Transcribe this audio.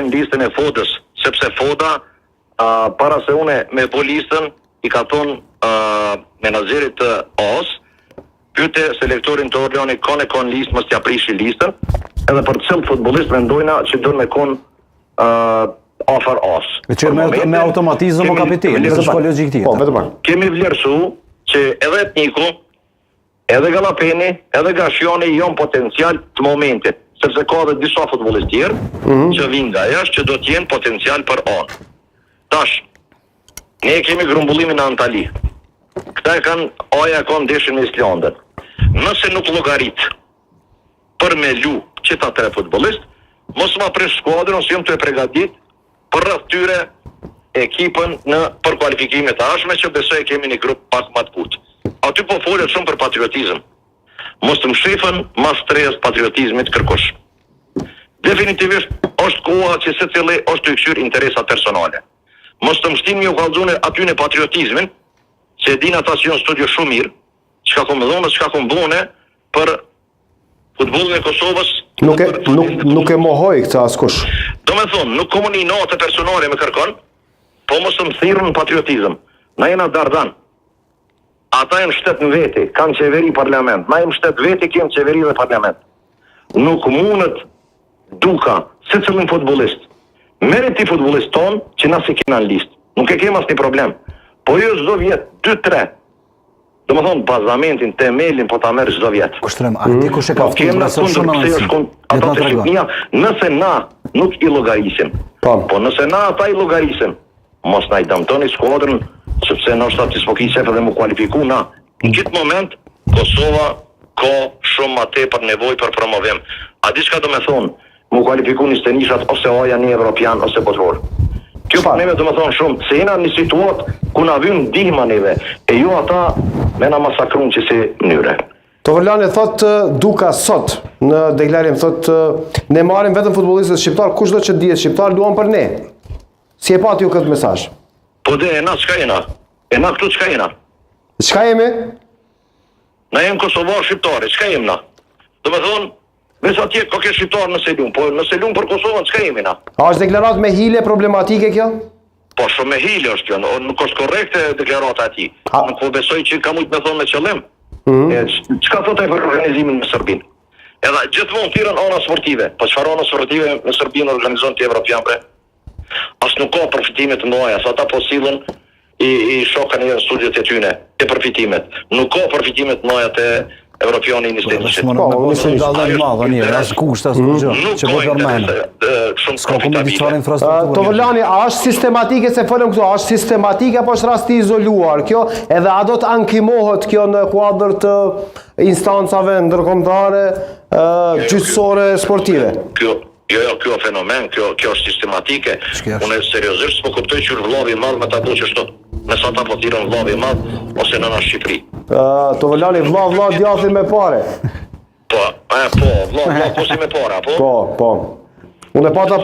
në listën e Fodës, sepse Foda, para se une me po listën, i ka thonë menaxherit të OS, pyete selektorin të Orleani kon listë, mos t'ja prishi listën, edhe për cilë futbollist mendojna që do me kon afër OS. Që me automatizëm o kapiteni, se shko logjik tjetër. Kemi vlerësu që edhe Etniku, edhe Gallapeni, edhe Gashioni janë potencial të momentit, sepse ka edhe disa futbollistë tjerë që vinë nga jashtë që do të jenë potencial për on. Tash, ne kemi grumbullimin në Antali. Këta aja kanë ndeshjen me Islandën. Nëse nuk llogarit për me lu që ta 3 futbollistë, mos ma prish skuadrën se jam të e përgatit për rreth tyre ekipën për kualifikimet e ardhshme që besoj kemi një grup pak më të butë. Aty po folet shumë për patriotizëm. Mos të mshifën mas stres patriotizmit kërkosh. Definitivisht është koha që secili është të kthyer interesat personale. Mos të mshtim një kallxone aty në patriotizmin, se din ata që janë studio shumë mirë, çka kom dhënë, çka kom bënë për futbollin e Kosovës. Nuk e mohoj këtë askush. Do me thonë, nuk komu një notë personale me kërkon, po mos të më thirrën në patriotizëm. Na jena Dardan. Ata janë shtet në veti, kanë qeveri parlament. Na jemi shtet veti, kemë qeveri dhe parlament. Nuk mundet duka se cilin futbollist. Merret ti futbollist ton që na si kena në listë. Nuk e kemë asnjë problem. Po jo çdo vjet 2-3. Do më thonë, bazamentin, temelin, po ta merë çdo vjet. Kushtërem, a di kush e ka ftuar në shumë anësi? Nëse na nuk i llogarisim, po nëse na ata i llogarisim, mos na i dëmtoni skuadrën, sepse ndoshta ti s'po ki qef edhe mu kualifiku na. Në këtë moment, Kosova ka shumë më tepër nevojë për promovim. A di çka do me thonë, mu kualifiku një tenishat ose oja një evropian ose botror. Kjo për neve do me thonë shumë, se jena një situatë ku na vynë ndihma neve, e ju ata me na masakrun që si mënyre. Toverlani thot duka sot në deklarim, thot ne marrim vetëm futbollistët shqiptar, kushdo që dihet shqiptar luan për ne. Si e pati ju këtë mesazh? Po dhe e na çka jena? E na këtu çka jena? Çka jemi? Na jem kosovar shqiptari, çka jem na? Do me thonë, mes atje ka ke shqiptar nëse lum, po nëse lum për Kosovën çka jemi na? A është deklarat me hile problematike kjo? Po shumë me hile është kjo, nuk është korrekte deklarata ati. Nuk po besoj që ka mujtë me thonë me qëllim. Çka thotë për organizimin me Serbinë? Edhe gjithmonë thirrën ana sportive, po çfarë ana sportive me Serbinë organizon ti evropian bre? As nuk ka përfitime të mëdha, sa ata po sillen i shokën në studiot e tyre, te përfitimet. Nuk ka përfitime të mëdha te evropiani në stadium. Po, nisë një dallë madhe, një as kusht as gjë. Që po përmend. S'ka komunikimin infrastrukturë. Toverlani, a është sistematike se folëm këtu, a është sistematike apo është rasti izoluar kjo? Edhe a do të ankimohet kjo në kuadër të instancave ndërkombëtare gjyqësore sportive? Kjo fenomen, kjo është sistematike. Unë seriozisht po kuptoj që vllavi i madh me ta bëj çështë. Nëse ata po thirrën vllavi i madh ose nëna Shqipëri. Toverlani vlla djathi me pare. Po, vlla po si me para, po? Po. Unë e pata